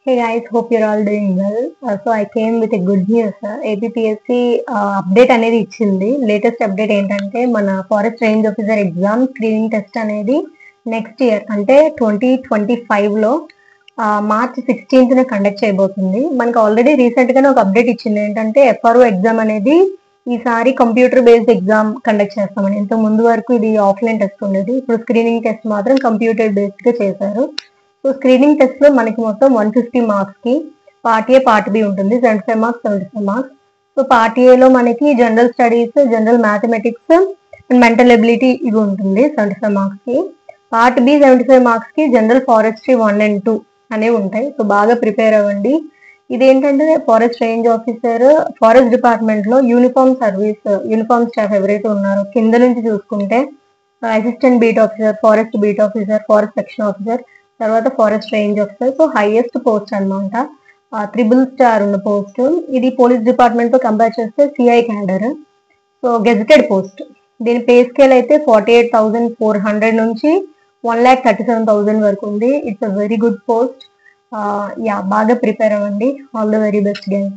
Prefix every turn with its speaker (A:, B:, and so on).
A: Hey guys, hope you're all doing well. So I came with a good news. APPSC update అనేది ఇచ్చింది. Latest update ఏంటంటే మన forest range officer exam screening test అనేది next year అంటే 2025లో March 16th conduct చేయబోతుంది. మనకు already recent గానే ఒక అప్డేట్ ఇచ్చింది ఏంటంటే FRO ఎగ్జామ్ అనేది ఈసారి కంప్యూటర్ బేస్డ్ ఎగ్జామ్ కండక్ట్ చేస్తామని. ఇంత ముందు వరకు ఇది ఆఫ్లైన్ టెస్ట్ ఉండేది. ఇప్పుడు స్క్రీనింగ్ టెస్ట్ మాత్రం కంప్యూటర్ బేస్డ్ గా చేశారు. సో స్క్రీనింగ్ టెస్ట్ లో మనకి మొత్తం 150 మార్క్స్ కి పార్ట్ ఏ పార్ట్ బి ఉంటుంది. 75 మార్క్స్ 75 మార్క్స్. సో పార్ట్ ఏలో మనకి general studies, general mathematics and mental ability ఇవి ఉంటుంది 75 మార్క్స్ కి. పార్ట్ బి 75 మార్క్స్ కి జనరల్ ఫారెస్ట్రీ 1 and 2 అనేవి ఉంటాయి. సో బాగా ప్రిపేర్ అవ్వండి. ఇదేంటంటే forest range officer forest department లో యూనిఫామ్ స్టాఫ్ ఎవరైతే ఉన్నారో కింద నుంచి చూసుకుంటే assistant beat officer, forest beat officer, forest section officer, తర్వాత forest range officer. So highest post అనమాట, 3 స్టార్ ఉన్న పోస్ట్. ఇది పోలీస్ డిపార్ట్మెంట్ తో కంపేర్ చేస్తే CI cadre. So gazetted post. దీని పే స్కేల్ అయితే 48,400 నుంచి 1,37,000 వరకు ఉంది. It's a very good post. బాగా ప్రిపేర్ అవ్వండి. All the very best guys.